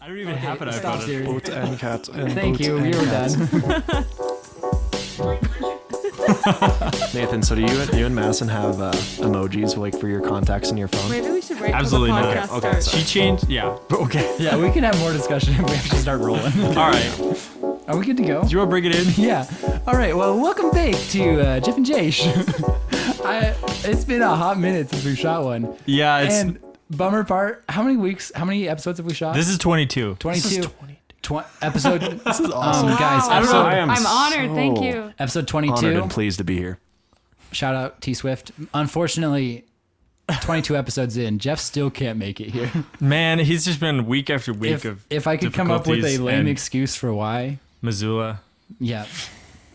I don't even have an iPhone. Boats and cats. And Thank boats you. and We were cats. done. Nathan, so do you and Madison have emojis like for your contacts in your phone? Maybe we should wait Absolutely till the not. podcast Okay, starts. She changed. Yeah. Okay. Yeah, we can have more discussion if we actually start rolling. All right. Are we good to go? Do you want to bring it in? Yeah. All right. Well, welcome back to Jeff and Jace. It's been a hot minute since we shot one. Yeah. It's. And bummer part, how many episodes have we shot? This is 22. 22. Episode. This is awesome. Wow. Guys, I don't know. I'm honored. Thank you. episode Honored 22. and pleased to be here. Shout out T Swift. Unfortunately, 22 episodes in, Jeff still can't make it here. Man, he's just been week after week of If I could come up with a difficulties lame and excuse for why, Missoula. yeah.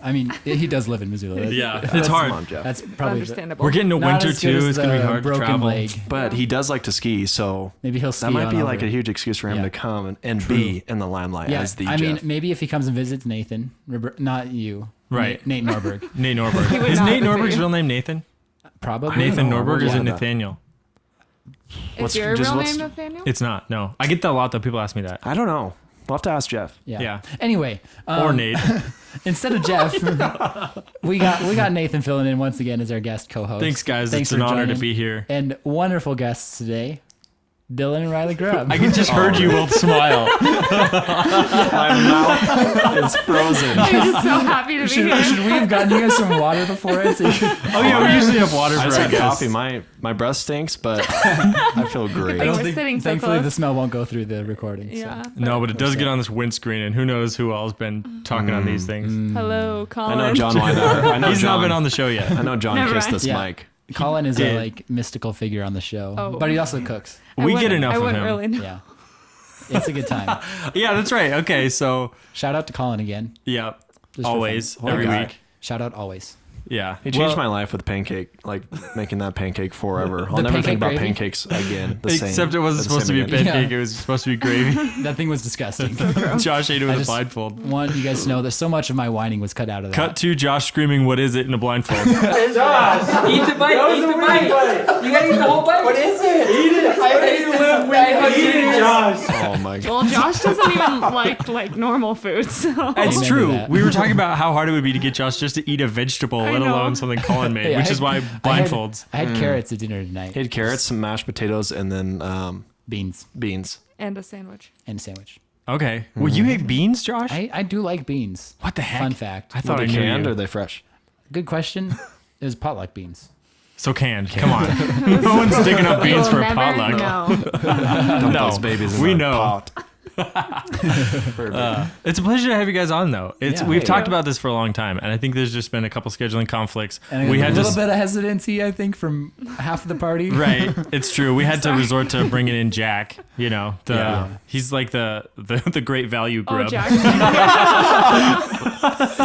I mean, he does live in Missoula. Yeah, Come it's hard. on, Jeff. That's probably Understandable. We're getting to not winter as good too. as It's gonna be the hard to broken travel. leg. But he does like to ski, so Maybe he'll ski that might on be over. like a huge excuse for him Yeah. to come and be in the limelight Yeah, as the I Jeff. mean, maybe if he comes and visits Nathan, not you, Right. Nate Norberg, Nate Norberg. would Is not Nate visit Norberg's you. real name Nathan? probably Nathan Norberg, or is Yeah. it Nathaniel? Is your just real what's- name Nathaniel? It's not. No. I get that a lot though. People ask me that. I don't know. We'll have to ask Jeff. Yeah. Yeah. Anyway, Or Nate. instead of Jeff, we got Nathan filling in once again as our guest co-host. Thanks, guys. Thanks It's an for honor to joining. be here. And wonderful guests today, Dylan and Riley Grubb. I just heard you both smile. My mouth is frozen. I'm just so happy to be here. Should we have gotten you guys some water before it? So you could, Oh yeah, we usually have water I for just our had guests. coffee. My breath stinks, but I feel great. I don't think- We're sitting so thankfully, close. the smell won't go through the recording. Yeah. No, but it does get on this windscreen, and who knows who else been talking on these things. Hello, I Colin. know John Weiner. I know He's John. not been on the show yet. I know John Never kissed mind. this Yeah. mic. Colin is Did. a mystical figure on the show, Oh. but he also cooks. I We get wouldn't- enough I of wouldn't him. really know. Yeah, it's a good time. Yeah, that's right. Okay, so Shout out to Colin again. yeah, Just for always, fun. every Okay. week. Shout out always. Yeah, He changed my life with pancake, like making that pancake forever. I'll never pancake think about gravy? pancakes again. The same, Except it wasn't the supposed to same be again. pancake. Yeah. It was supposed to be gravy. That thing was disgusting. Josh ate it I with a just- blindfold. Want you guys to know that so much of my whining was cut out of that. Cut to Josh screaming, "What is it?" in a blindfold. Eat the bite. Eat the bite. You gotta eat the whole bite. What is it? Eat it. I hate to live with you. Eat it, Josh. Oh my god. Well, Josh doesn't even like normal food, so. It's Remember true. that. We were talking about how hard it would be to get Josh just to eat a vegetable, I let know. alone something Colin made, Hey, which I is why had- blindfolds. I had carrots at dinner tonight. He had carrots, some mashed potatoes, and then Beans beans. And a sandwich. and a sandwich. Okay. Well, you ate beans, Josh? I do like beans. What the heck? Fun fact. I Are thought they I knew canned you. or are they fresh? Good question. It was potluck beans. So canned. Come on. No one's digging up beans We'll for a never potluck. know. Dump No, those babies in we my know. pot. Perfect. It's a pleasure to have you guys on, though. It's Yeah. we've Hey. talked about this for a long time, and I think there's just been a couple scheduling conflicts. And We a had little to bit of hesitancy, I think, from half of the party. right. It's true. We had to resort to bringing in Jack. You know, Yeah. he's like the great value Oh, grub. Jack.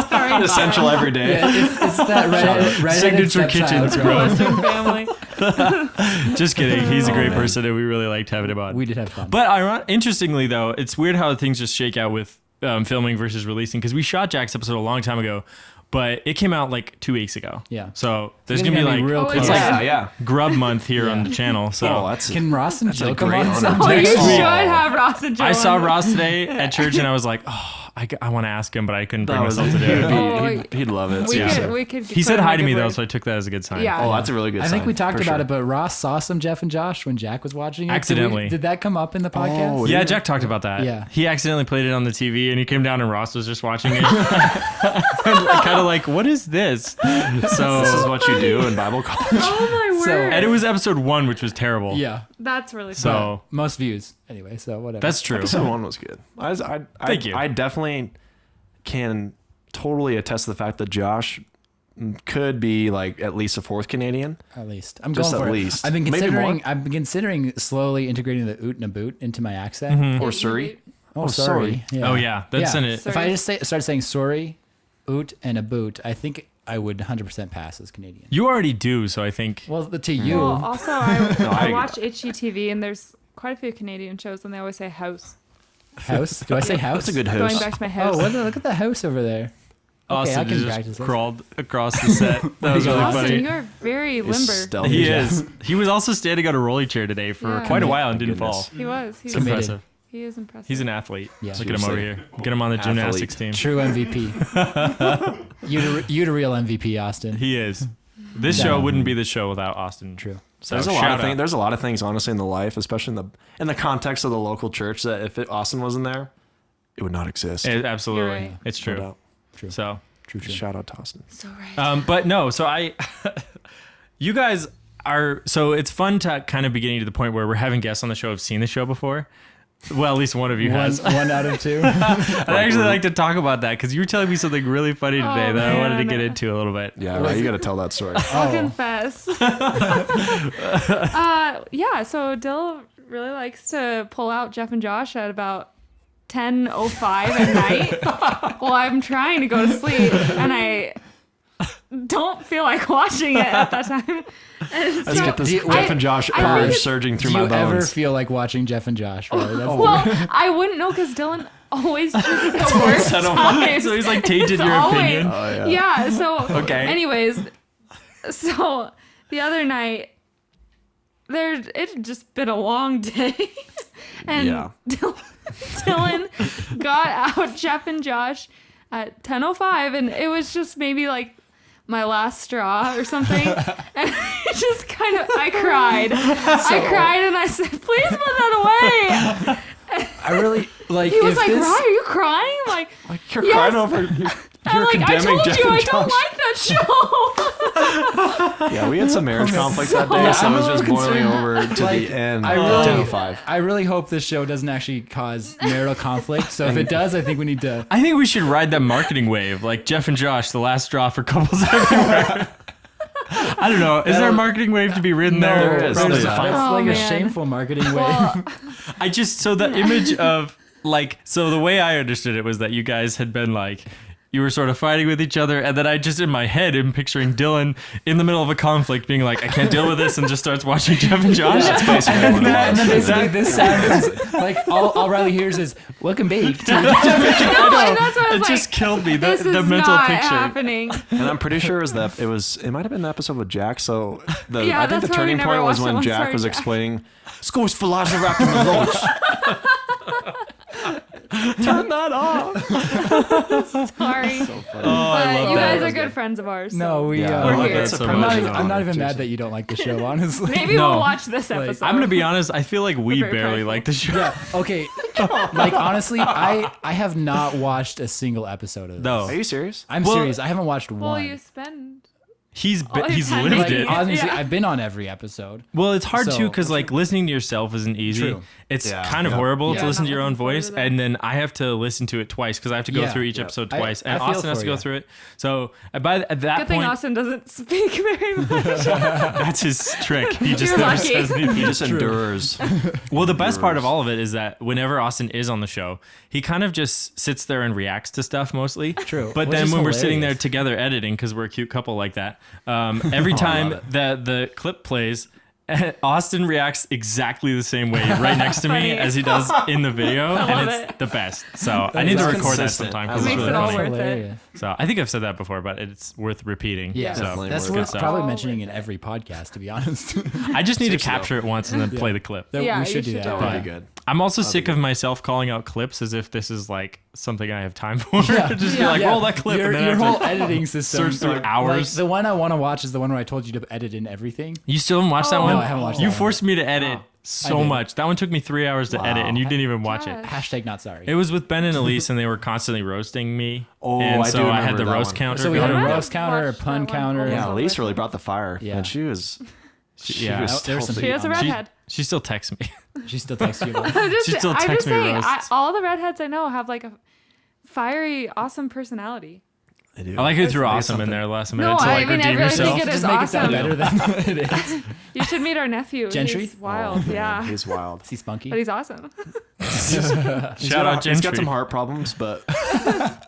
Sorry, Essential every day. Yeah, it's that redheaded Signature stepchild kitchens growing. Western family. Just kidding. He's a Oh, great man. person, and we really liked having him on. We did have fun. But interestingly, though, it's weird how things just shake out with filming versus releasing, because we shot Jack's episode a long time ago, but it came out like 2 weeks ago. Yeah. So there's It's gonna be gonna be like real Oh, close. it's yeah. like yeah. Grub Month here on the channel. So Oh, that's Can Ross and Jill a come great on honor. sometime? Oh, you Next should week. have Ross and Joe. I saw on. Ross today at church, and I was like, oh, I want to ask him, but I couldn't bring that was myself to do it. Oh, he'd love it. We seriously. could. We could. He put said him hi in to a me good though, word. so I took that as a good sign. Yeah. Oh, that's a really good I sign. think we talked for about sure. it, but Ross saw some Jeff and Josh when Jack was watching it. Accidentally. Did that come up in the podcast? Oh, Yeah, Jack talked about that. Yeah. He accidentally played it on the TV, and he came down, and Ross was just watching it. Kind of like, what is this? So This is what you do in Bible college. Oh my So- word. and it was episode 1, which was terrible. Yeah. That's really So fun. Most views. Anyway, so whatever. that's true. Episode 1 was good. Thank you. I definitely can totally attest to the fact that Josh could be like at least a fourth Canadian. At least. I'm Just going for at it. least. I've been Maybe considering more. I've been considering slowly integrating the oot and a boot into my accent. Or Surrey. Oh, sorry. sorry. Yeah. Oh, yeah. That's in it. If I just started saying sorry, oot and a boot, I think I would 100% pass as Canadian. You already do, so I think. Well, to you, Well, also, I I- watch HGTV, and there's quite a few Canadian shows, and they always say house. house. Do I say house? That's a good Going host. back to my house. Oh, look at the house over there. Okay, Austin I can just practice this. crawled across the set. That was really Austin, funny. you're very He's limber. stealthy. He is. He was also standing on a rolly chair today for Yeah. quite a Oh while and my didn't goodness. fall. He was. He It's was. Committed. impressive. He is impressive. He's an athlete. Yeah. Look at him over here. Get him on the gymnastics team. True MVP. you the real MVP, Austin. He is. This show wouldn't be the show without Austin. True. So There's a shout lot of out. things. There's a lot of things, honestly, in the life, especially in the context of the local church, that if Austin wasn't there, it would not exist. Absolutely. You're right. It's No true. doubt. True. So, True. Shout out to Austin. So right. but no, so you guys are, so it's fun to kind of be getting to the point where we're having guests on the show who've seen the show before. Well, at least one of you has. One out of two. I'd actually like to talk about that because you were telling me something really funny today that I wanted to man. get into a little bit. Yeah, right. You got to tell that story. I'll confess. Yeah, so Dill really likes to pull out Jeff and Josh at about 10:05 at night while I'm trying to go to sleep, and I don't feel like watching it at that time. And Let's so get this I- Jeff and Josh I think urge it's- surging through Do my you ever bones. feel like watching Jeff and Josh? Right? That's well, I wouldn't know because Dylan always chooses the worst times. So he's like tainted It's your always- opinion. Oh, Yeah, so Okay. anyways, so the other night it had just been a long day. And Yeah. Dylan got out Jeff and Josh at 10:05, and it was just maybe like my last straw or something. And I just kind of I cried and I said, please put that away. I really like. He was if like, this, Ryan, are you crying? I'm like, You're Yes. crying over. I'm like, I condemning told Jeff you and I don't Josh. like that show. Yeah, we had some marriage conflicts that day, Yeah, so it I'm was a just little boiling concerned. over to Like, the end. I really- 10:05. I really hope this show doesn't actually cause marital conflict. So if it does, I think we need to. I think we should ride that marketing wave, like Jeff and Josh, the last straw for couples everywhere. I don't know. Is there a marketing wave to be ridden there? there is. Probably There's a not. fine- That's Oh, like a man. shameful marketing way. Well, I just, so the image of like, so the way I understood it was that you guys had been like, you were sort of fighting with each other, and then I just in my head am picturing Dylan in the middle of a conflict being like, I can't deal with this, and just starts watching Jeff and Josh. That's basically what it And then was. basically this sounds like all Riley hears is "Welcome baked." no, and that's what I It was just like, killed me, this the is mental not picture. happening. And I'm pretty sure it might have been the episode with Jack. So Yeah, I think the that's why we turning never point was watched that when one. Jack Sorry, was Jack. explaining schools velociraptor my lunch. Turn that off. Sorry. Oh, I But love you that. guys That are was good good. friends of ours. No, so. we. Yeah, We're I love here. that so I'm much. not even Jason. mad that you don't like the show. Honestly. Maybe No. we'll watch this Like, episode. I'm gonna be honest. I feel like we We're very barely prideful. like the show. Yeah. Okay. Like honestly, I have not watched a single episode of this. No, Are you serious? I'm Well- serious. I haven't watched well, one. you spend. he's Oh, he's you've lived had it. it. Honestly, Yeah. I've been on every episode. Well, it's hard So- too because like listening to yourself isn't easy. True. It's Yeah. kind of Yeah. horrible Yeah. to listen to Not your own looking forward voice, to that. and then I have to listen to it twice because I have to go Yeah. through each Yeah. episode I- twice, I and feel Austin has for to go you. through it. So at that Good thing point, Austin doesn't speak very much. that's his trick. He just You're never lucky. says anything. He just endures. Well, the best part of all of it is that whenever Austin is on the show, he kind of just sits there and reacts to stuff mostly. True. But Which then is when we're sitting there hilarious. together editing, because we're a cute couple like that, every time the clip plays, Austin reacts exactly the same way right next to me Funny. as he does in the video, love and it's it. the best. So I need to is record that consistent. sometime I because it's love really it. all funny. worth it. Hilarious. So I think I've said that before, but it's worth repeating. Yeah, So Definitely that's worth worth it. probably All mentioning worth in every podcast. To be honest, I just need to Seriously, capture it once and then play the clip. Yeah, we you should do should that. do That'd it. be good. I'm also sick of myself calling out clips as if this is like something I have time for. Yeah. Just be Yeah. like, Yeah. roll that clip. Your, and then I your have whole to editing system. search through like, hours. the one I want to watch is the one where I told you to edit in everything. You still haven't watched that Oh. one? No, I haven't watched You that one. forced me to edit I so did. much. That one took me 3 hours to edit, and you didn't even watch it. Gosh. Hashtag not sorry. It was with Ben and Elise, and they were constantly roasting me. Oh, and I so do I had remember the that roast one. counter. So we had a going. I roast counter, a watched pun that one counter. over. Yeah, Yeah. Elise really brought the fire. Yeah. And she was Yeah. was There's some She is a She- redhead. She still texts me. She still texts you. About it. I'm just, She still I'm texts just me saying, roasts. all the redheads I know have like a fiery, awesome personality. I do. I like who threw Maybe awesome in something. there last No, minute to I like mean, redeem I think yourself. it is Just make it sound awesome. better than it is. You should meet our nephew. Gentry? He's wild. Oh, man, yeah. He's wild. Is he spunky? But he's awesome. Shout out He's got Gentry. some heart problems, but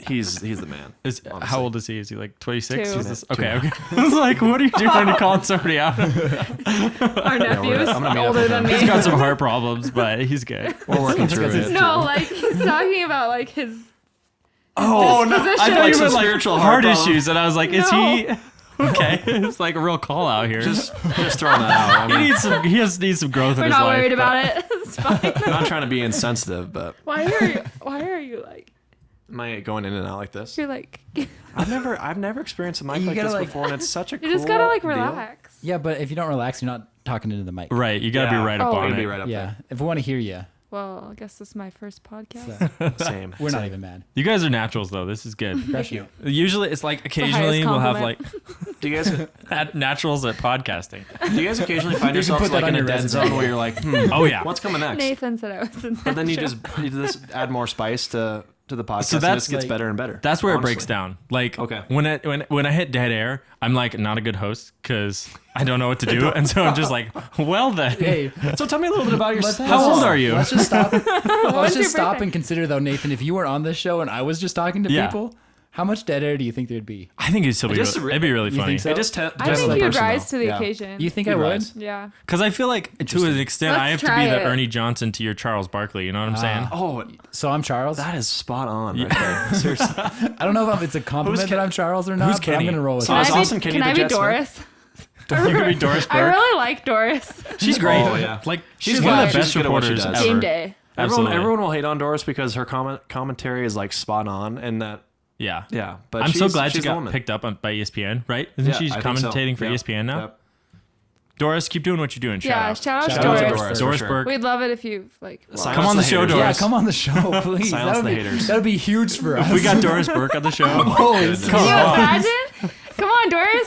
he's the man. How old is he? Is he like 26? Two. Is this- okay, okay. I was like, what are you doing to call somebody out? Our nephew is I'm gonna meet up older with than him. He's me. got some heart problems, but he's good. We're working through it. No, like he's talking about like his. Oh no! disposition. I thought Like you some meant like spiritual heart problem. issues, and I was like, is No. he? Okay, it's like a real call out here. Just throwing that out. I mean, Needs some growth in We're his not life. worried about it. It's fine. I'm not trying to be insensitive, but Why are you like? am I going in and out like this? You're like. I've never experienced a mic You like gotta, this like- before, and it's such a You just gotta like relax. Yeah, but if you don't relax, you're not talking into the mic. Right, you gotta be right up Oh. on Gotta it. be right up Yeah. If we want to hear you, Well, I guess this is my first podcast. so there. Same. we're not Same. even mad. You guys are naturals though. This is good. Crush you. Usually, it's like the occasionally highest we'll have like compliment. Do you guys naturals at podcasting. occasionally find You can yourselves put that like in on a your dead resume. zone where you're like, Oh yeah. what's coming next? Nathan said I was in But then you that just add more spice to the podcast. So and that's it gets like- better and better. That's where it honestly. breaks down. Like Okay. when I hit dead air, I'm like not a good host because I don't know what to do, and so I'm just like, well then. Hey, So tell me a little bit about yourself. How old are you? let's just stop. When's Let's your just stop birthday? and consider though, Nathan. If you were on this show and I was just talking to Yeah. people, how much dead air do you think there'd be? I think it'd still be. Just It'd be really You funny think so? It just I depends on think the you'd person, rise though. to the Yeah. occasion. You think You'd I would? rise. Yeah. because I feel like to an extent Let's I have to try be the it. Ernie Johnson to your Charles Barkley. You know what I'm saying? Oh, So I'm Charles. that is spot on right there. Seriously. I don't know if it's a compliment Who's that I'm Charles or not, who's but I'm Kenny? gonna roll with So it. it's Austin Kenny Can to I be Jet Smith? Doris? You could be Doris I Burke. really like Doris. She's great. Oh, yeah. Like She's she's one of good. the She's best good at what she reporters does. ever. Game day. Absolutely. Everyone will hate on Doris because her commentary is like spot on, and that Yeah. but I'm so she's- glad she she's the got woman. picked up by ESPN, right? Isn't she I think so. commentating for Yep. ESPN now? Yep. Doris, keep doing what you're doing. Yeah, Shout out. shout out to out to Doris. Doris. Doris for sure. Burke. We'd love it if you like. Silence Come on the the show, haters. Yeah, Doris. come on the show, please. Silence the haters. That would be huge for us. If we got Doris Burke on the show. Holy goodness. Come Can you on. imagine? Come on, Doris.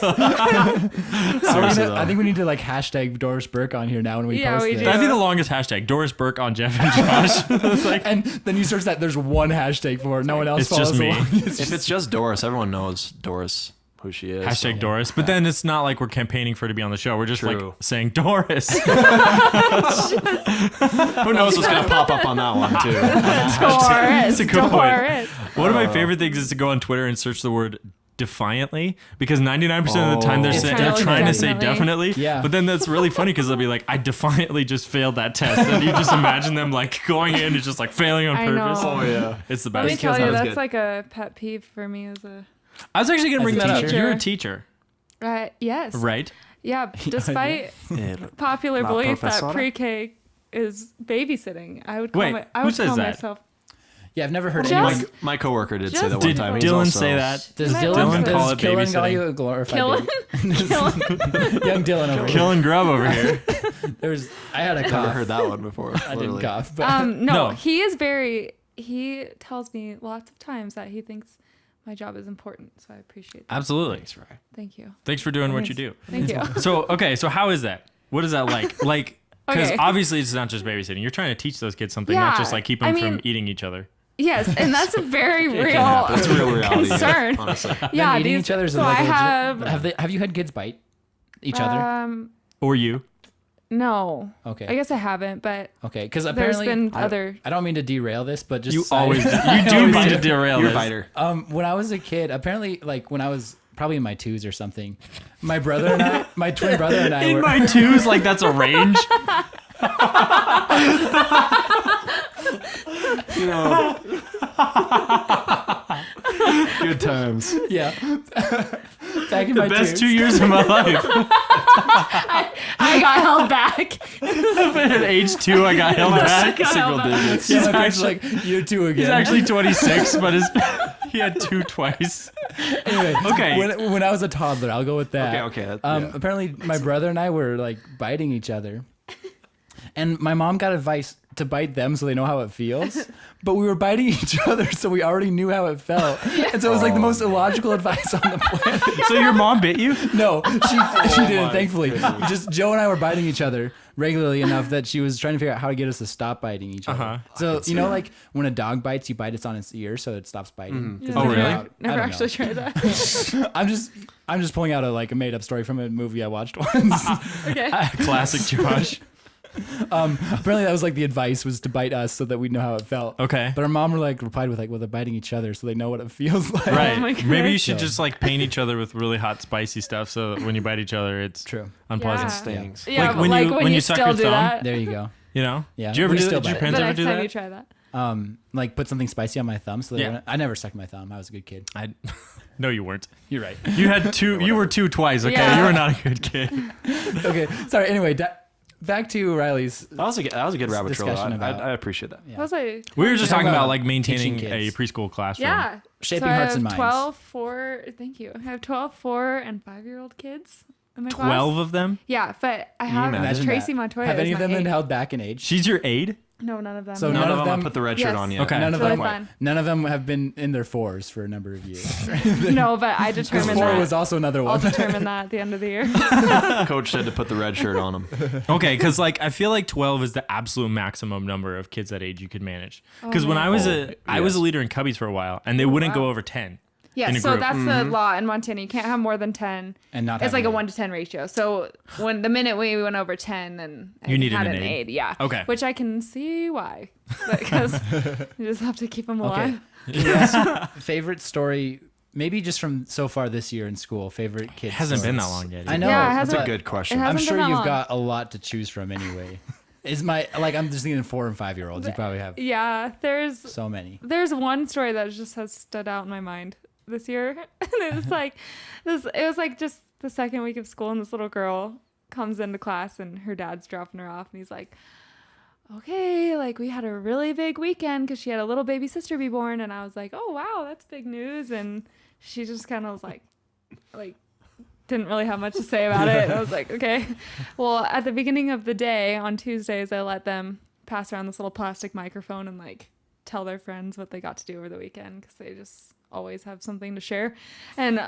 Seriously, though. I think we need to like hashtag Doris Burke on here now when we Yeah, post we this. do. That'd be the longest hashtag. Doris Burke on Jeff and Josh. It's like, And then you search that. There's one hashtag for it. No one else It's follows just me. along. If it's just Doris, everyone knows Doris who she is. hashtag so. Doris. But then it's not like we're campaigning for her to be on the show. We're just True. like saying Doris. Who knows what's gonna pop up on that one too? Doris. It's a good point. Doris. One of my favorite things is to go on Twitter and search the word defiantly because 99% of the time they're, It's saying, kinda they're like trying to say definitely. definitely. Yeah. But then that's really funny because they'll be like, I defiantly just failed that test. And you just imagine them like going in and just like failing on I purpose. know. Oh yeah. It's the Let me best. tell not you, as that's good. like a pet peeve for me as a. I was actually going to bring As a that up. teacher. You're a teacher, Yes. right? Yeah. Despite popular La belief that profesora? pre-K is babysitting, I would call Wait, I who would says call that? myself. Yeah, I've never heard Just- anyone. My coworker did say Just that one Did time. He's Dylan also- say that? Does Dylan Dylan, call does it Killen call babysitting? you a glorified Killen? baby? Killen? Young Dylan over here. Killing Grubb over here. I had a Never cough. heard that one before. I didn't literally. cough. But No, No. he is very. He tells me lots of times that he thinks my job is important, so I appreciate that. Absolutely. Thanks, Ryan. Thank you. Thanks for doing what you do. Thank you. So, okay, so how is that? What is that like? Like, because Okay. obviously it's not just babysitting. You're trying to teach those kids something, not Yeah, just like keep them I mean- from eating each other. Yes, and that's a very It can real happen. It's a real reality. concern. Honestly. Yeah, eating these- each other is so like I a legit- have. have you had kids bite each other? Or you. No. Okay. I guess I haven't, but Okay, because there's apparently been other. I don't mean to derail this, but just You side- always do. You do mean to derail You're a this. biter. When I was a kid, apparently, like when I was probably in my twos or something, my brother and I, my twin brother and I In were. my twos, like that's a range. You know. Good times. Yeah. Back in The my best twos. 2 years of my life. I got held back. At age 2, I got held back. got held Single back. digits. Yeah, He's my parents were actually- like, you're two again. He's actually 26, but he had 2 twice. Anyway, Okay. When I was a toddler, I'll go with that. Okay. Yeah. Apparently, my brother and I were like biting each other, and my mom got advice to bite them so they know how it feels. But we were biting each other, so we already knew how it felt, and so it was like the most illogical advice on the planet. So your mom bit you? No, she didn't. my Thankfully, just Joe and I were biting each other regularly enough that she was trying to figure out how to get us to stop biting each other. Uh-huh. So you know, like when a dog bites, you bite it on its ear so it stops biting. 'Cause Oh, they really? get out. I Never don't actually know. tried that. I'm just pulling out a made up story from a movie I watched once. Okay. Classic Josh. Apparently that was like the advice was to bite us so that we'd know how it felt. Okay. But our mom replied with like, well, they're biting each other so they know what it feels like. Right. Oh my goodness. Maybe you should So- just like paint each other with really hot, spicy stuff so that when you bite each other, it's True. unpleasant. Yeah. Stings. Yeah, Like but when like you- when when you you suck still your do thumb? that. There you go. You know? Yeah, Did you ever we do still that? Did your bite. parents The ever next do time that? you try that. like put something spicy on my thumb. So Yeah. I never sucked my thumb. I was a good kid. No, you weren't. You're right. You had two. You were two twice. Okay, Yeah. you were not a good kid. Okay, sorry. Anyway, back to Riley's. That was a good rabbit trail. discussion about- I appreciate that. Yeah. What was I? We were just Talk talking about about like maintaining teaching a kids. preschool classroom. Yeah. Shaping I hearts have and minds. 12, 4, thank you. I have 12, 4, and 5-year-old kids in my class. 12 of them. Yeah, but I have imagine Tracy that. Montoya. Have as any of my them been aide. held back in age? She's your aide. No, none of them. So no. None None of of them them- put the red shirt Yes. on yet. Okay. None of Really them. fun. None of them have been in their 4s for a number of years. No, but I Because determined 4 that. was also another I'll one. determine that at the end of the year. Coach said to put the red shirt on him. Okay, because like I feel like 12 is the absolute maximum number of kids that age you could manage. Because when man. I was Oh, I was a yes. leader in Cubbies for a while, and they wouldn't go wow. over 10. Yeah, in a so group. that's the law in Montana. You can't have more than 10. And not It's have like a any. 1 to 10 ratio. So when the minute we went over 10, then I You needed had an an aide. aide. Yeah. Okay. Which I can see why. Because you just have to keep them alive. Favorite story, maybe just from so far this year in school. Favorite kids. It hasn't been that stories. long yet. I know. Yeah, it That's a but good question. It I'm hasn't sure been that you've long. got a lot to choose from anyway. I'm just thinking 4 and 5-year-olds. You probably have Yeah, there's so many. one story that just has stood out in my mind this year. And it was like it was like just the second week of school, and this little girl comes into class and her dad's dropping her off, and he's like, okay, like we had a really big weekend because she had a little baby sister be born. And I was like, oh wow, that's big news. And she just kind of was like didn't really have much to say about it. I was like, okay. Well, at the beginning of the day on Tuesdays, I let them pass around this little plastic microphone and like tell their friends what they got to do over the weekend, because they just always have something to share. And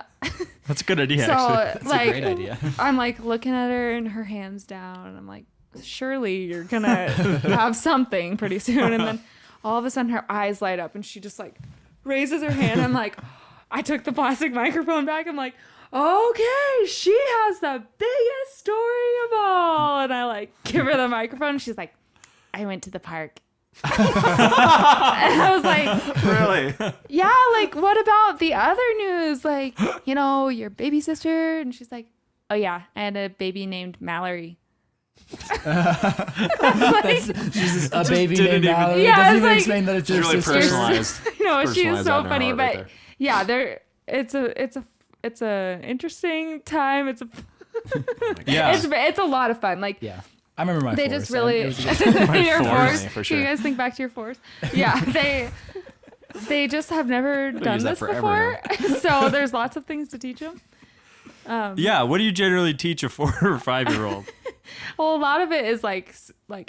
That's a good idea, so actually. like Great idea. I'm like looking at her and her hands down, and I'm like, surely you're gonna have something pretty soon. And then all of a sudden her eyes light up and she just like raises her hand. I'm like, I took the plastic microphone back. I'm like, okay, she has the biggest story of all. And I like give her the microphone. She's like, I went to the park. And I was like, Really? yeah, like what about the other news? Like, you know, your baby sister? And she's like, oh yeah, I had a baby named Mallory. She's a baby didn't named even- Mallory. Yeah, Doesn't it's even like- explain that it's It's her really sister. personalized. No, she's Personalized so out in her funny, heart but right there. yeah, it's a interesting time. It's Yeah. it's a lot of fun. Like Yeah, I remember my. they 4s, just so really it was a good- your fours, force. for Can you sure. guys think back to your force? Yeah, they just have never done use that this forever before, so there's lots of things to teach them. Yeah. What do you generally teach a 4 or 5-year-old? Well, a lot of it is like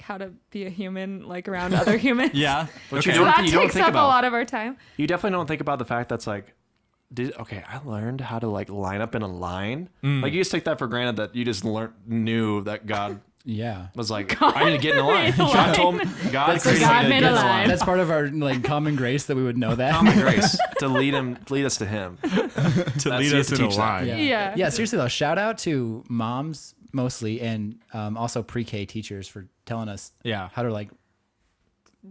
how to be a human, like around other humans. Yeah. But Okay. you So that you don't takes think up about- a lot of our time. You definitely don't think about the fact that's like, I learned how to like line up in a line. Like you just take that for granted that you just knew that God Yeah. was like, I need to get in a line. made a God told me, line. God That's created me God to made get a in line. That's part of our like common grace that we would know that. Common grace to lead us to Him. to That's- lead you us have in to a teach that. line. Yeah. Yeah. Seriously though, shout out to moms mostly, and also pre-K teachers for telling us Yeah. how to like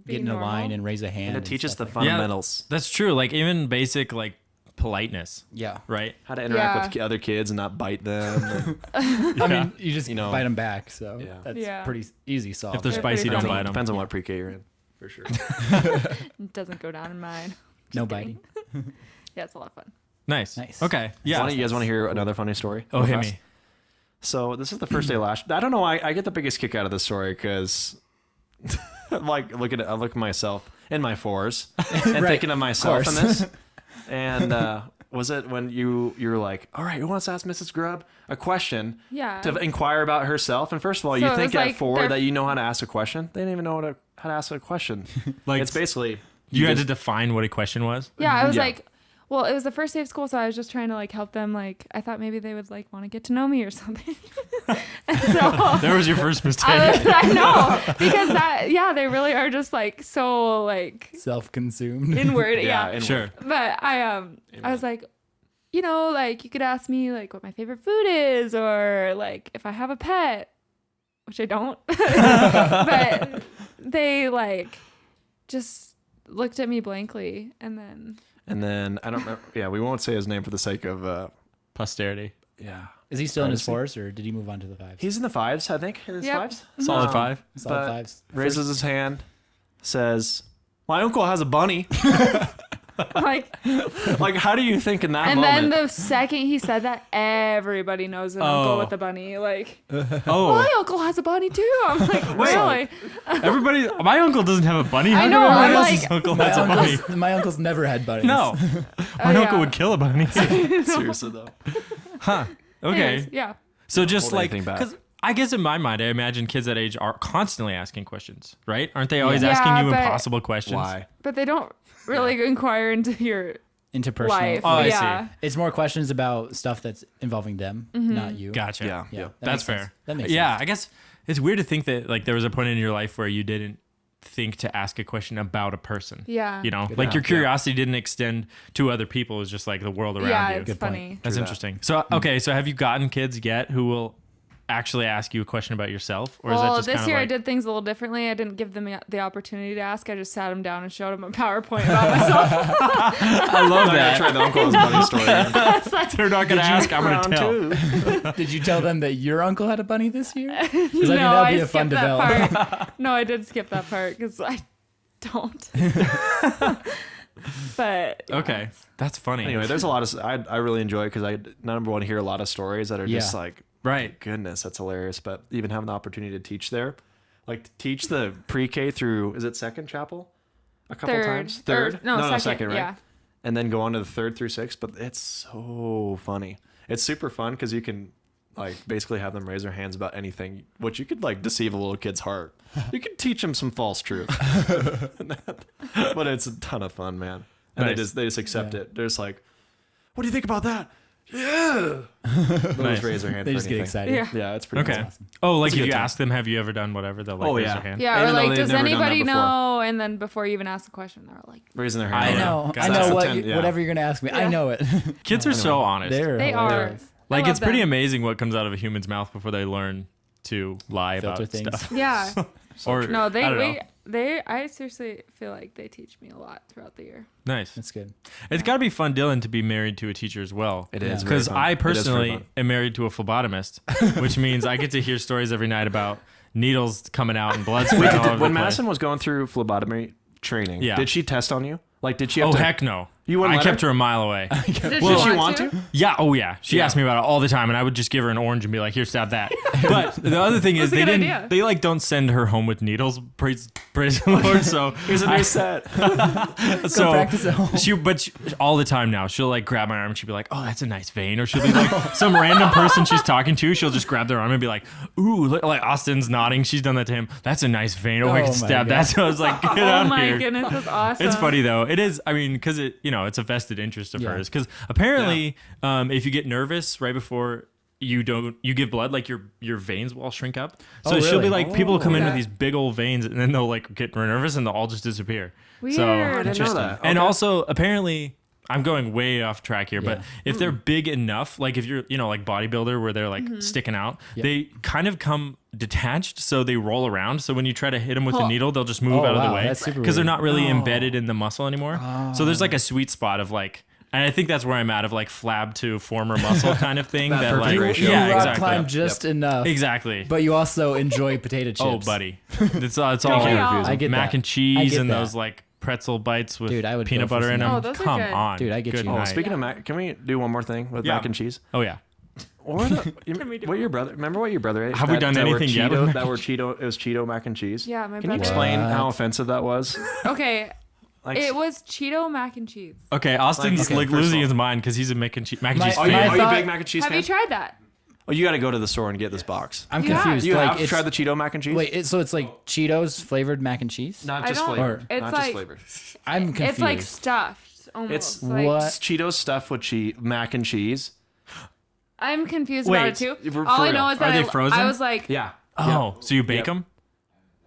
Be get in a normal. line and raise a hand. And to teach us the stuff like fundamentals. That's true. Like even basic like politeness, that. Yeah. right? How to interact Yeah. with other kids and not bite them. I mean, you just You know. bite them back, so Yeah. that's Yeah. pretty easy solve. If they're They're spicy, pretty don't funny. bite them. Depends on what pre-K you're in, for sure. It doesn't go down in mine. no Just biting. kidding. Yeah, it's a lot of fun. Nice. Nice. Okay. Yeah. Yeah. You guys want to hear another funny story? Oh, Real hit fast? me. So this is the first day last. I don't know. I get the biggest kick out of this story because, like, I look at myself in my 4s and Right, thinking of myself in course. this. And was it when you were like, all right, who wants to ask Mrs. Grubb a question Yeah. to inquire about herself? And first of all, So you it think was at like 4 they're- that you know how to ask a question. They didn't even know how to ask a question. Like It's basically you had to just- define what a question was. Yeah, I was Yeah. like, well, it was the first day of school, so I was just trying to like help them. Like, I thought maybe they would like want to get to know me or something. And so There was your first mistake. I know, because they really are just like so like Self-consumed. inward. Yeah. inward. Sure. But I was like, you know, like you could ask me like what my favorite food is, or like if I have a pet, which I don't. But they like just looked at me blankly, and then I don't remember. Yeah, we won't say his name for the sake of. Posterity. Yeah. Is he still in his Privacy. 4s, or did he move on to the 5s? He's in the 5s, I think. In his Yep. 5s. Solid Um, 5. Solid but 5s. Raises his hand, says, My uncle has a bunny. Like, Like, how do you think in that and moment? then the second he said that, everybody knows an uncle with a bunny. Like, Oh, my uncle has a bunny too. I'm like, really? everybody. My uncle doesn't have a bunny. How I come know, everyone I'm else's like- uncle has a bunny? My uncle's never had bunnies. No, my uncle yeah. would kill a bunny. Seriously though. Huh. Okay. Anyways, yeah. So just Hold like, anything back. because I guess in my mind, I imagine kids that age are constantly asking questions, right? Aren't they always Yeah, asking you but- impossible questions? Why? But they don't really inquire into your Interpersonal. life. Oh, I yeah. It's more questions about stuff that's involving them, not you. Gotcha. Yeah. Yeah, that That's makes sense. fair. That makes Yeah, sense. I guess it's weird to think that like there was a point in your life where you didn't think to ask a question about a person. Yeah. You know, Good like point. your curiosity didn't extend to other people. It was just like the world around Yeah, you. it's Good point. funny. That's True that. interesting. So, okay, so have you gotten kids yet who will actually ask you a question about yourself? Or is that Well, just this kind year of I like, did things a little differently. I didn't give them the opportunity to ask. I just sat them down and showed them a PowerPoint about myself. I love I that. tried the uncle has a bunny story. They're not going to ask, I'm going to tell. Did you tell them that your uncle had a bunny this year? Because I think No, that'd be I a fun skipped that development. part. No, I did skip that part because I don't. But yeah. Okay, that's funny. Anyway, there's a lot of I really enjoy it because I number one hear a lot of stories that are just Yeah. like, Right. goodness, that's hilarious. But even having the opportunity to teach there, like to teach the pre-K through, is it second chapel? A couple times, third? No, second, right? Yeah. And then go on to the third through sixth. But it's so funny. It's super fun because you can like basically have them raise their hands about anything, which you could like deceive a little kid's heart. You could teach them some false truth, but it's a ton of fun, man. And Nice. they just accept it. They're just like, "What do you think about that?" Yeah, they'll Nice. just raise their hand. They for just get anything. excited. Yeah. Yeah, it's pretty Okay. cool. Oh, like It's a if good you time. ask them, have you ever done whatever? They'll like Oh, raise yeah. their hand. Yeah, Even or though like, they've does never done that anybody before. know? And then before you even ask the question, they're like, Raising their hand. I I Yeah. know. Got I it. know That's what the 10, yeah. whatever you're gonna ask me. I Yeah. know it. Kids are so honest. they are. hilarious. Like I it's love pretty them. amazing what comes out of a human's mouth before they learn to lie Filter about things. stuff. Yeah. Or No, I don't know. I seriously feel like they teach me a lot throughout the year. Nice. That's good. It's got to be fun, Dylan, to be married to a teacher as well. It Yeah. is very Because fun. I It is very personally fun. am married to a phlebotomist, which means I get to hear stories every night about needles coming out and blood spraying all over the When place. Madison was going through phlebotomy training, Yeah. did she test on you? Like, did she have Oh to? heck no! You wouldn't I let kept her? her a mile away. Did Did she want to? Yeah. Oh yeah. She Yeah. asked me about it all the time, and I would just give her an orange and be like, "Here, stab that." But the other thing is, That's a they good didn't. idea. They like don't send her home with needles. Praise the Lord. So Here's a new set. so practice at home. but all the time now, she'll like grab my arm and she'll be like, "Oh, that's a nice vein," or she'll be like, some random person she's talking to, she'll just grab their arm and be like, "Ooh," like Austin's nodding. She's done that to him. That's a nice vein. Oh, I Oh can my stab that. God. So I was like, "Get Oh out my here." goodness, that's awesome. It's funny though. It is. I mean, because it's a vested interest of Yeah. hers. Because apparently, if you get nervous right before you give blood, like your veins will all shrink up. So Oh, she'll be really? like, people will come in with Okay. these big old veins, and then they'll like get nervous, and they'll all just disappear. Weird. So I didn't know interesting. that. And Okay. also, apparently, I'm going way off track here, but Yeah. if they're big enough, like if you're, like bodybuilder where they're like sticking out, Yeah. they kind of come detached, so they roll around. So when you try to hit them with the Oh. needle, they'll just move Oh, out of the wow, way that's super because they're weird. not really embedded in the muscle anymore. So there's like a sweet spot of like, and I think that's where I'm at of like flab to former muscle kind of thing. That that perfect like, ratio. yeah, you rock exactly. climb just enough, Exactly. but you also enjoy potato chips. Oh, buddy, it's all Okay, I get mac that. and I cheese get and that. those like pretzel bites with Dude, I would peanut go for butter in some. them. Oh, those are Come good. on, Dude, I get Good you. Oh, night. speaking of mac, can we do one more thing with Yeah. mac and cheese? Oh yeah. What, were the, Can we do what your brother? Remember what your brother ate? Have we done were anything yet with Cheeto, mac that were Cheeto. It was Cheeto mac and cheese. Yeah, my Can you brother. explain What? how offensive that was? Okay, Like, it was Cheeto mac and cheese. Okay, Austin's Okay, like first of losing all- his mind because he's a mac and cheese My- fan. are you I a thought- big mac and cheese Have fan? you tried that? Oh, you got to go to the store and get this box. I'm You have. confused. You like have it's tried the Cheeto mac and cheese? wait, so it's like Cheetos flavored mac and cheese? Not I just don't- flavor. it's Not just like- flavor. I'm confused. It's like stuffed almost. It's like, what? It's Cheetos stuffed with mac and cheese. I'm confused Wait, about it too. for All I real. know is Are that they frozen? I was like, Yeah. Oh, so you bake Yep. them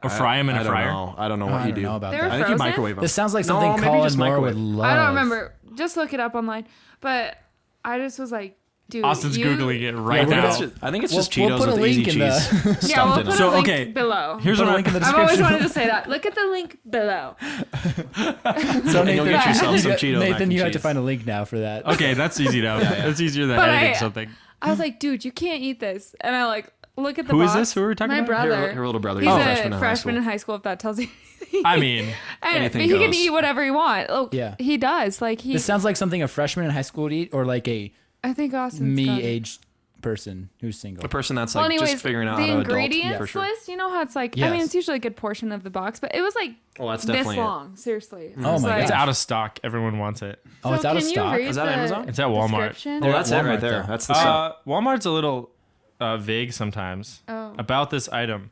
or fry them in I a don't fryer? know. I don't know Oh, what I you don't do. know about They're that. I think you frozen? microwave them. This sounds like No, something maybe Colin just Moore microwave. would love. I don't remember. Just look it up online. But I just was like, dude, Austin's you, googling it right we're now. gonna- I think it's We'll- just we'll Cheetos put a with link easy in the- cheese Yeah, we'll stuffed in put it. So, a link okay, below. Here's Put what a link in the I've always description. wanted to say that. Look at the link below. So And you'll Nathan, get yourself some Cheeto mac Nathan, and you have to cheese. find a link now for that. Okay, that's easy enough. That's easier than But editing I- something. I was like, dude, you can't eat this. And I like look at the Who is box. this? Who are we talking My about? brother. Her little brother. He's He's a a freshman in high school, if that tells you anything. I mean, And, anything but he can goes. eat whatever he wants. Oh, Yeah. he does. Like he. This sounds like something a freshman in high school would eat, or like a I think Austin's got it. me-aged person who's single. A person that's Well, like anyways, just figuring out the how to adult. ingredients For sure. list. You know how it's like. I mean, Yes. it's usually a good portion of the box, but it was like Well, that's this definitely it. long. Seriously. Oh It's my like- it's gosh. out of stock. Everyone wants it. Oh, it's out of can you stock. read Is that the Amazon? It's at Walmart. description? Oh, that's it Walmart, right there. though. That's the stuff. Walmart's a little vague sometimes Oh. about this item.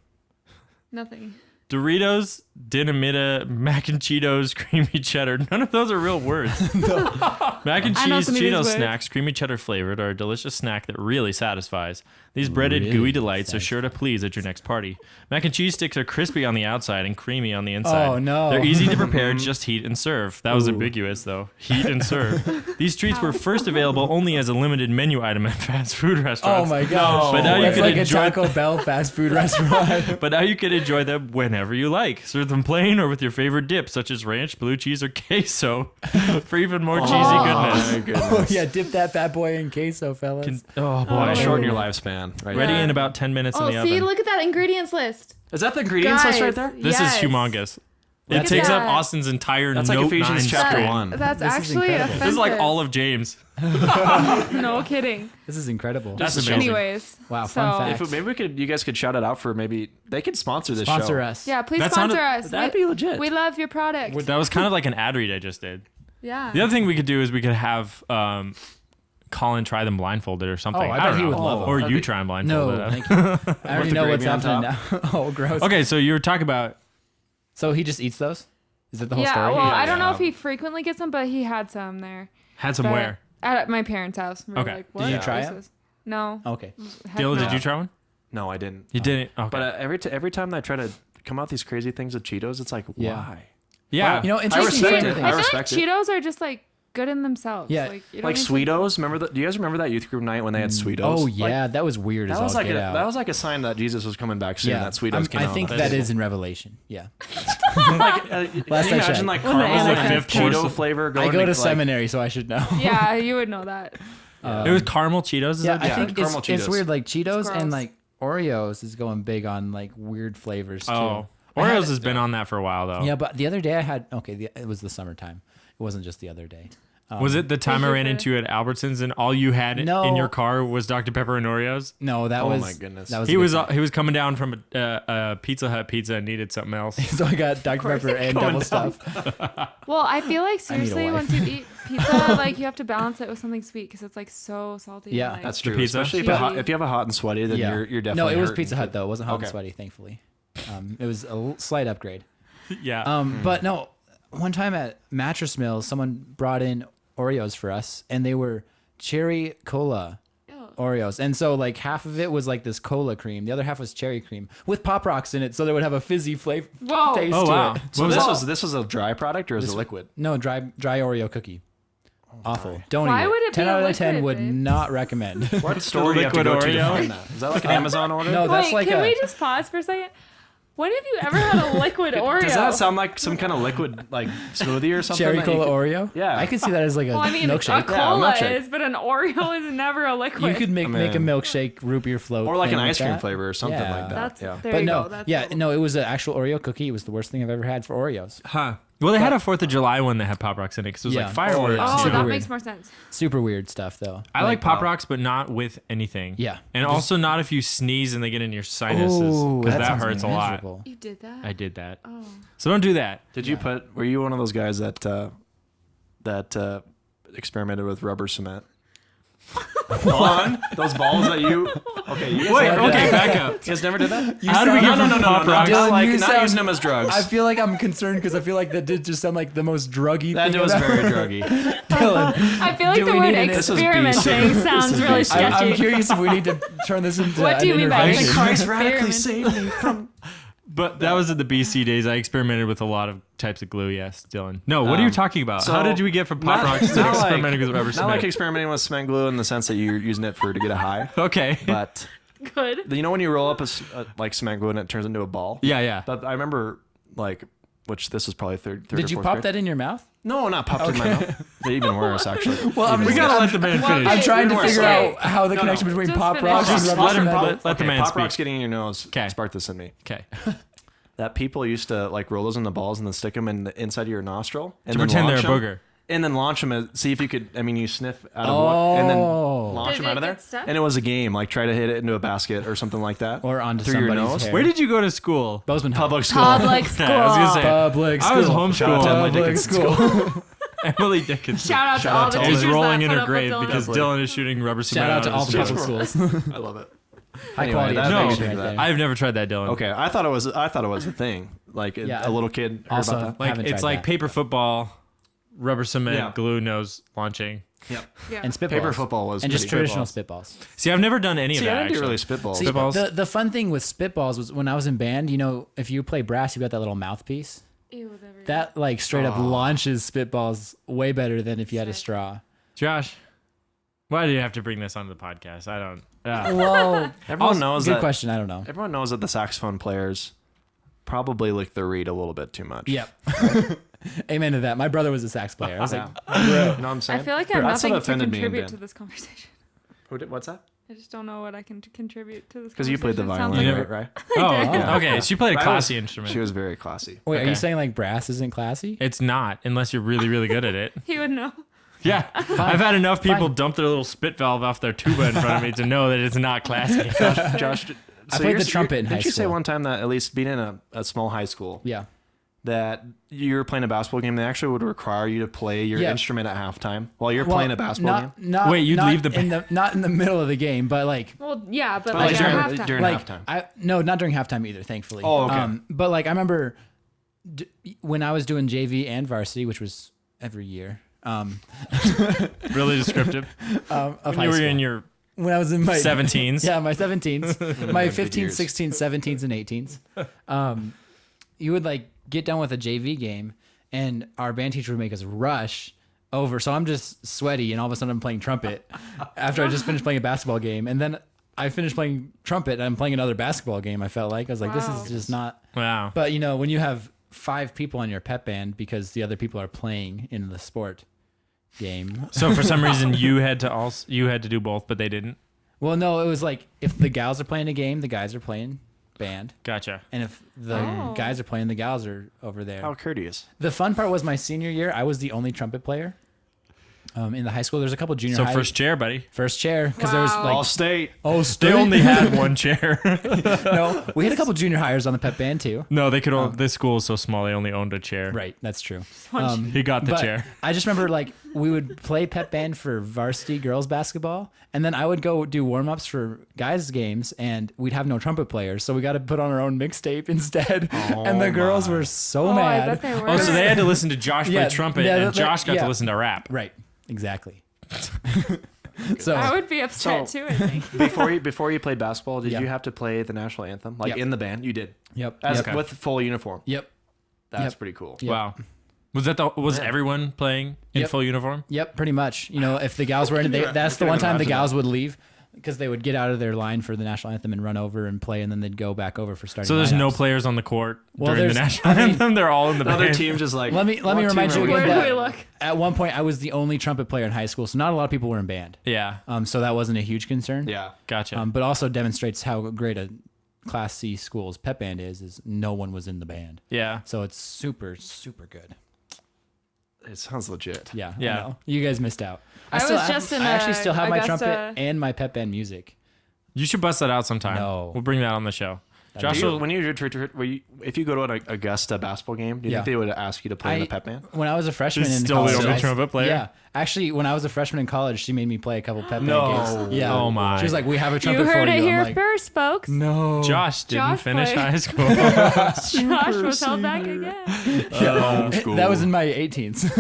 Nothing. Doritos, Dinamita, Mac and Cheetos, creamy cheddar. None of those are real words. Mac and I know cheese some of these Cheeto words. snacks, creamy cheddar flavored, are a delicious snack that really satisfies. These breaded, Really gooey delights are sure to please at your next party. Mac and cheese sticks are crispy on the outside and creamy on the inside. Oh, no. They're easy to prepare, just heat and serve. That was ambiguous, though. Heat and serve. These treats were first available only as a limited menu item at fast food Oh restaurants. my gosh. But now you That's can like enjoy- a Taco Bell fast food restaurant. But now you can enjoy them whenever you like. Serve them plain or with your favorite dip, such as ranch, blue cheese, or queso, for even more cheesy goodness. My goodness. Oh yeah, dip that bad boy in queso, fellas. Oh boy! Boy, shorten your lifespan. Right. Ready there. in about 10 minutes in Oh, the see, oven. look at that ingredients list. Is that the ingredients list right Guys, there? This yes. is humongous. It Look at takes up that. Austin's entire That's like note Ephesians 9 chapter screen. 1. That's This is actually incredible. offensive. This is like all of James. No kidding. This is incredible. That's amazing. Anyways. Wow, so, fun fact. If maybe you guys could shout it out for maybe they could sponsor this Sponsor show. us. Yeah, please That sponsor sounded- us. That'd we, be legit. we love your product. That was kind of like an ad read I just did. Yeah. The other thing we could do is we could have Colin try them blindfolded or something. Oh, I don't bet he know. would love Or them. you try them blindfolded. No, thank you. I already the know what's gravy on happening now. Oh, gross. Okay, so you were talking about So he just eats those? Is that the whole Yeah, story? well, I don't Yeah. know if he frequently gets them, but he had some there. had some But where? At my parents' house. We were Okay. Like, Did what? you try This it? is- No. Okay. Heck Dylan, no. did you try one? No, I didn't. You didn't. Okay. But every time I try to come out these crazy things with Cheetos, it's like Yeah. why? yeah. You know, interesting respect flavor it. things. I feel respect like it. Cheetos are just like good in themselves. Yeah. Like, you don't Like need to- Sweetos. Do you guys remember that youth group night when they had Sweetos? Oh Like, yeah, that was weird as that was all like get a, out. that was like a sign that Jesus was coming back soon. yeah, That Sweetos came I out. think That's- that is in Revelation. Yeah. Like, can you Last I checked. imagine like When the caramel like Antichrist fifth Cheeto comes. flavor going I go to like, seminary, so I should know. Yeah, you would know that. it was caramel Cheetos. Is Yeah, that I Yeah, think it's, caramel it's Cheetos. weird. Like Cheetos It's and gross. like Oreos is going big on like weird flavors too. Oh, I had- Oreos has been on that for a while though. Yeah, but the other day I had it was the summertime. It wasn't just the other day. Was it the time I ran Thank into at Albertsons and all you had No. in your car was Dr Pepper and Oreos? No, that Oh was my goodness. That was He a good was time. he was coming down from a Pizza Hut pizza and needed something else. So I got Dr Pepper and double stuff. Well, I feel like I need a seriously, wife. once you eat pizza, like you have to balance it with something sweet because it's like so salty. and, Yeah. like, That's true. pizza? Especially Cheesy. if you have a hot and sweaty, then Yeah. you're definitely No, it was hurting. Pizza Hut though. It wasn't hot and Okay. sweaty, thankfully. It was a slight upgrade. Yeah. But no, one time at Mattress Mills, someone brought in Oreos for us, and they were cherry cola Ew. Oreos. And so like half of it was like this cola cream, the other half was cherry cream with Pop Rocks in it, so they would have a fizzy flavor Whoa. taste Oh to wow. it. So What was this was a dry product or is it liquid? No, dry Oreo cookie. Awful. Don't Why eat it. would it 10 be a out of 10 liquid, would babe? not recommend. What store do you have to liquid go to Oreo? find that? Is that like an Amazon order? No, that's Wait, like can a we just pause for a second? When have you ever had a liquid Oreo? Does that sound like some kind of liquid like smoothie or something? cherry that you cola could- Oreo. Yeah. I could see that as like a well, I mean, a milkshake. cola milkshake. is, but an Oreo is never a liquid. You could make a mean- milkshake root beer float, Or like thing an with ice cream that. flavor or something Yeah. like that. That's yeah. there But you no, go. That's yeah, the- no, it was an actual Oreo cookie. It was the worst thing I've ever had for Oreos. Huh. Well, they had a 4th of July one that had Pop Rocks in it because it was Yeah. like fireworks. Oh, Super that weird. makes more sense. Super weird stuff though. I like Pop Rocks, but not with anything. Yeah. And also not if you sneeze and they get in your sinuses because that sounds hurts a lot. miserable. You did that? I did that. Oh. So don't do that. Did you were you one of those guys that experimented with rubber cement? On those balls that you okay, you guys Wait, never did okay, that? back up. You guys never did that? How do we get from Pop Rocks? Dylan, Not you not sound- using them as drugs. I feel like I'm concerned because I feel like that did just sound like the most druggy that thing. was I've very ever- druggy. Dylan, I feel like Do the we word need an- This is experimenting BC. sounds really sketchy. I'm curious if we need to turn this into What do you an mean by intervention. Christ radically experiment? saved me from. But that was in the BC days. I experimented with a lot of types of glue. Yes, Dylan. No, what are you talking about? so How did we get from Pop Rocks to not experimenting with rubber Not cement? like experimenting with cement glue in the sense that you're using it to get a high, Okay. but Good. you know when you roll up like cement glue and it turns into a ball. yeah, yeah. But I remember which this was probably third Did or you fourth pop grade. that in your mouth? No, not popped in my mouth. They're even worse, actually. Well, We gotta let the man finish. I'm trying to figure Okay. out how the connection between Just pop finish. rocks and Just rubber let him- cement. let the man Pop speak. rocks getting in your nose. 'Kay. Sparked this in me. Okay. That people used to like roll those in the balls and then stick them in the inside of your nostril and To then pretend they're a launch 'em. booger. And then launch them and see if you could. I mean, you sniff out of one and then launch Did them out it of there. get stuck? And it was a game, like try to hit it into a basket or something like that. Or onto through your somebody's nose. hair. Where did you go to school? Bozeman Public school. Public school. Yeah, I was gonna say. Public school. I was Shout out to homeschooled. Emily Public Dickinson school. Emily Dickinson Shout out to Shout all out the to teachers is rolling that in put her up grave with because Definitely. Dylan is shooting rubber cement Shout out to out all of the his public chest. schools. I love it. High Anyway, quality that made me education think right of that. there. I've never tried that, Dylan. Okay, I thought it was a thing. Like Yeah, a little kid heard also- about that. Like Haven't it's tried like that. paper football, rubber cement, Yeah. glue nose launching. Yeah. And spitballs. Paper football was and just pretty- traditional spitballs. See, I've never done any See, of that. I didn't do actually. really spitballs. See, Spitballs? the fun thing with spitballs was when I was in band, you know, if you play brass, you got that little mouthpiece. Ew, whatever. That like straight up launches spitballs way better than if you had a straw. Josh, why do you have to bring this onto the podcast? I don't. Well, Everyone knows good that. question. I don't know. Everyone knows that the saxophone players probably lick their reed a little bit too much. Yep. Amen to that. My brother was a sax player. I was like, You know what I'm saying? I feel like I have That's what nothing to offended me in contribute band. to this conversation. What's that? I just don't know what I can contribute to this Because you played the conversation. violin, Sounds right? Oh, okay. She played a Right, classy was- instrument. She was very classy. wait, are Okay. you saying like brass isn't classy? It's not unless you're really, really good at it. He would know. Yeah, I've had enough people dump their little spit valve off their tuba in front of me to know that it's not classy. Josh, I played the trumpet in high Didn't you say school. one time that at least being in a small high school, Yeah. that you were playing a basketball game, they actually would require you to play your Yeah. instrument at halftime while you're Well, playing a basketball game? not, Wait, you'd not leave the in the not in the middle of the game, but like Well, yeah, but Like like during- at halftime. during like halftime. no, not during halftime either, thankfully. Oh, okay. But like I remember when I was doing JV and varsity, which was every year. Really descriptive. Of When high you were school. in your When I was in my 17s. Yeah, my 17s, my Good 15s, years. 16s, 17s, and 18s. You would like get done with a JV game, and our band teacher would make us rush over. So I'm just sweaty, and all of a sudden I'm playing trumpet after I just finished playing a basketball game, and then I finished playing trumpet, and I'm playing another basketball game. I felt like I was like, this Wow. is just not. Wow. But you know, when you have 5 people on your pep band because the other people are playing in the sport game. So for some reason you had to do both, but they didn't. Well, no, it was like if the gals are playing a game, the guys are playing band. Gotcha. And if the Oh. guys are playing, the gals are over there. How courteous. The fun part was my senior year, I was the only trumpet player in the high school. There's a couple junior So high. first chair, buddy. First chair, because there was Wow. like, All state. They only had one chair. no, we had a couple junior hires on the pep band too. No, they could. This school is so small. They only owned a chair. Right, that's true. He got the But chair. I just remember like we would play pep band for varsity girls basketball, and then I would go do warm ups for guys games, and we'd have no trumpet players, so we got to put on our own mixtape instead. and the girls were so Oh, I mad. bet they were. Oh, so they had to listen to Josh play Yeah, trumpet, yeah, and that- Josh got yeah. to listen to rap. Right, exactly. So I would be upset So- too, I think. Before you played basketball, did Yeah. you have to play the national anthem? Like Yep. in the band? You did. yep, As, yep, With full uniform. yep, That's Yep. pretty cool. Yep. Wow. Was everyone playing in Yep. full uniform? yep, pretty much. You know, if the gals were in, that's the can one time the imagine gals would leave because they would get out of their line for the national anthem and run over and play, and then they'd go back over for starting. So there's no lineups. players on the court Well, during the there's- national I mean- anthem. They're all in the Other band. team just like. Let me what remind team you are we again Where that do we look? at one point I was the only trumpet player in high school, so not a lot of people were in band. Yeah. So that wasn't a huge concern. Yeah. Gotcha. But also demonstrates how great a Class C school's pep band is no one was in the band. yeah. So it's super, super good. It sounds legit. Yeah. Yeah. I know. You guys missed out. I still was have- just in I actually a still have my Augusta- trumpet and my pep band music. You should bust that out sometime. No. We'll bring that on the show. Josh, Do you, when you if you go to an Augusta basketball game, do you Yeah. think they would ask you to play in the pep band? When I was a freshman She's in still the college, only I- trumpet player? Yeah, actually, when I was a freshman in college, she made me play a couple pep No. band games. Yeah. Oh, my. She was like, "We have a You trumpet heard for it you." here I'm like, first, folks. "No." Josh didn't Josh finish played. high school. Josh was held back again. That was in my 18s.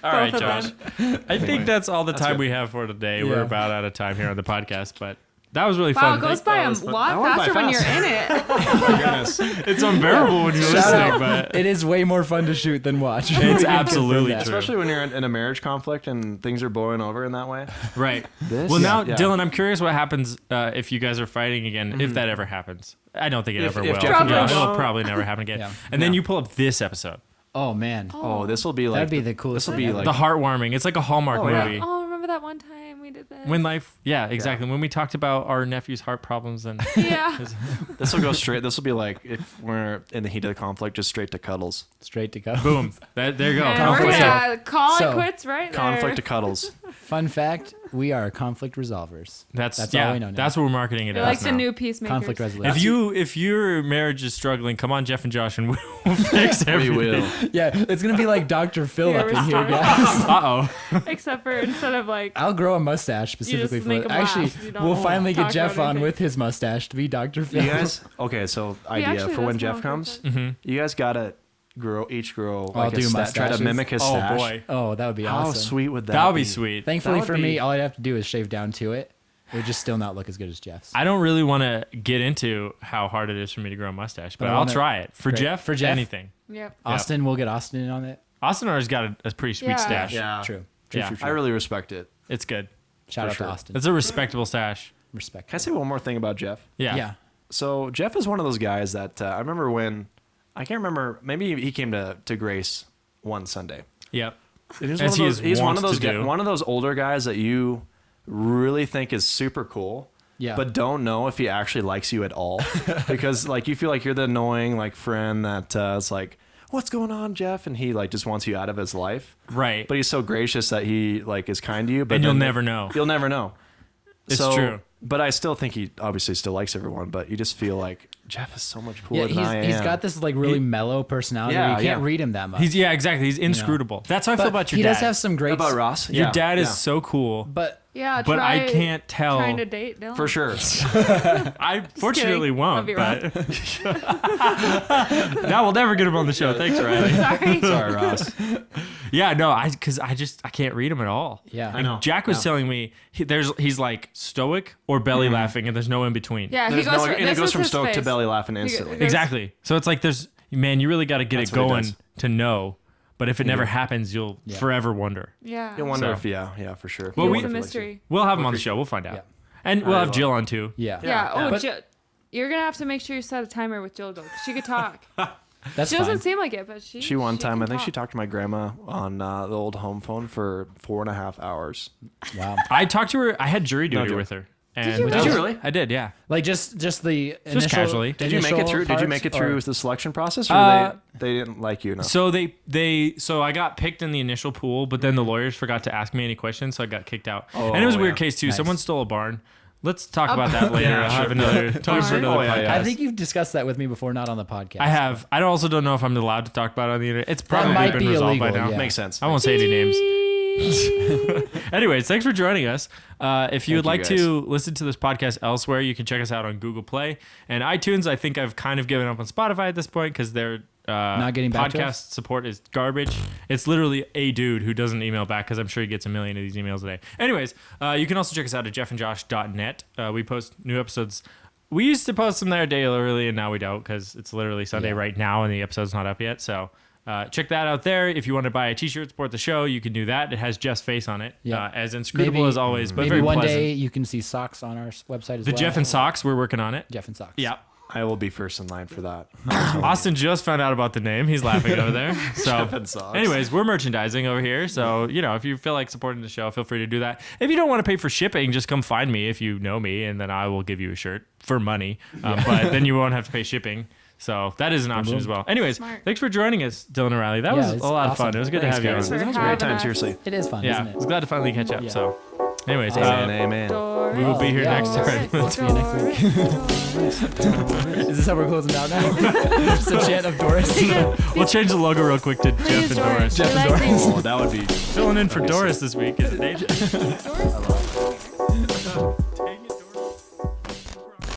All right, Both of Josh. them. I think that's all the time good. we have for today. We're Yeah. about out of time here on the podcast, but that was really Wow, fun. it goes by a That lot went by faster when you're fast. in it. Oh my goodness. It's unbearable when you're Shout listening, out. but It is way more fun to shoot than watch. it's We can absolutely confirm that. true. Especially when you're in a marriage conflict and things are blowing over in that way. Right. This? Well, now, Yeah. Dylan, I'm curious what happens if you guys are fighting again, if that ever happens. I don't think it If- ever if will. Jeff Probably Yeah, it'll won't. probably never happen again. Yeah. And then you pull up this episode. Oh man, Oh, this will be like that'd be the coolest. This will thing be ever. like The heartwarming. It's like a Hallmark Oh, yeah. movie. Oh, remember that one time we did this? When life, yeah, exactly. When we talked about our nephew's heart problems and Yeah. this will go straight. This will be like if we're in the heat of the conflict, just straight to cuddles. straight to go. boom, there you go. And we're Conflict. gonna call So, it quits right there. Conflict to cuddles. Fun fact: we are conflict resolvers. That's all we know now. That's what we're marketing it They're as like the now. new peacemakers. Conflict resolution. If your marriage is struggling, come on, Jeff and Josh, and we'll fix We everything. will. Yeah, it's gonna be like Dr. Phil Yeah, up in we're here, sorry. guys. Uh-oh. Except for instead of like, I'll grow a mustache specifically make for him it. Actually, laugh. You don't we'll finally get talk Jeff about on anything. with his mustache to be Dr. Phil. You guys. Okay, so idea actually for when does Jeff smell comes. good. You guys gotta each grow I'll like do a try to mustaches. mimic his Oh stash. boy, Oh, that would be How awesome. sweet would that? that would be be sweet. Thankfully That for would me, be- all I'd have to do is shave down to it. It would just still not look as good as Jeff's. I don't really want to get into how hard it is for me to grow a mustache, but But I I'll wanna- try it for Great. Jeff. For Jeff? anything. Yep. Austin, we'll get Austin in on it. Austin already got a pretty sweet Yeah. stash. Yeah. True. Yeah. I really respect it. It's good. Shout for out sure. to Austin. It's a respectable stash. Respect. Can I say one more thing about Jeff? Yeah. Yeah. So Jeff is one of those guys that I remember when I can't remember. Maybe he came to Grace one Sunday. Yep. And he's As he is he's one wont of those to do. one of those older guys that you really think is super cool. Yeah. But don't know if he actually likes you at all, because like you feel like you're the annoying like friend that is like, what's going on, Jeff? And he like just wants you out of his life. Right. But he's so gracious that he like is kind to you. But And you'll then never know. You'll never know. It's true. But I still think he obviously still likes everyone. But you just feel like Jeff is so much cooler Yeah, than I am. he's got this like really He- mellow personality. Yeah, You can't yeah. read him that much. He's exactly. He's inscrutable. That's how I feel But about your he dad. does have some great. about Ross. Your Yeah, dad is yeah. so cool, But Yeah. but try I can't tell. Trying to date Dylan. for sure. I fortunately kidding. won't. That'd be But now we'll never get him on the show. Thanks, Riley. Sorry. Sorry, Ross. Yeah, no, because I can't read him at all. yeah, I know. Jack was Yeah. telling me he's like stoic or belly laughing, and there's no in between. Yeah. He There's goes. no, for, and it this goes is from his stoked to face. belly laughing He instantly. goes- Exactly. So it's like man, you really got to get That's it what he going does. to know. But if it never happens, you'll Yeah. forever wonder. Yeah. You wonder So- if yeah, for sure. Well, You we- It's wonder a if he likes you. mystery. We'll have him on the show. We'll find out. Yeah. And we'll I have will. Jill on too. yeah, Yeah. Oh, But- you're gonna have to make sure you set a timer with Jill though, 'cause she could talk. That's She fine. doesn't seem like it, but she. She one time, can I think she talk. talked to my grandma on the old home phone for 4.5 hours. Wow. I talked to her. I had jury duty joke. with her. you And really? Did you really? I did. Yeah. Like just the initial, casually. Did you make it through? Did you make it through parts, the selection process, or Uh, they didn't like you enough? So so I got picked in the initial pool, but then the lawyers forgot to ask me any questions, so I got kicked out. Oh, And it was a weird yeah. case too. Nice. Someone stole a barn. Let's talk about that later. Yeah, I'll sure. have another talk for Barn? another Oh, yeah, podcast. yeah. I think you've discussed that with me before, not on the podcast. I have. I also don't know if I'm allowed to talk about it on the internet. It's probably might been be resolved by illegal, now. yeah. Makes sense. I won't say any names. Anyways, thanks for joining us. If you would like Thank you, to listen to this podcast elsewhere, you can check us out on Google Play and iTunes. I think I've kind of given up on Spotify at this point because their Not getting back to podcast us? support is garbage. It's literally a dude who doesn't email back because I'm sure he gets a million of these emails a day. Anyways, you can also check us out at jeffandjosh.net. We post new episodes. We used to post them there daily, and now we don't because it's literally Sunday Yeah. right now and the episode's not up yet. So check that out there. If you want to buy a t-shirt, support the show, you can do that. It has Jeff's face on it, Yeah. as inscrutable as always, but Maybe very one pleasant. day you can see socks on our website as The well. Jeff and Socks, we're working on it. Jeff and socks. Yeah. I will be first in line for that. Austin just found out about the name. He's laughing over there. So, Jeff and Socks. anyways, we're merchandising over here. So, if you feel like supporting the show, feel free to do that. If you don't want to pay for shipping, just come find me if you know me, and then I will give you a shirt for money. But then you won't have to pay shipping. So that is an option as well. Anyways, Smart. thanks for joining us, Dylan and Riley. That Yeah, was it's a lot of awesome. fun. It was good Thanks, to have guys. you on. It was a having great time, us. seriously. It is fun, Yeah, isn't I it? was glad to finally catch up. Yeah. So, anyways, Amen, amen. we will be here Yeah. next time. We'll see you next week. Is this how we're closing out now? Just a chant of Doris. We'll change the logo real quick to Jeff and Doris. Jeff and Doris. Oh, that would be Filling in for Doris this week is Nate. Doris?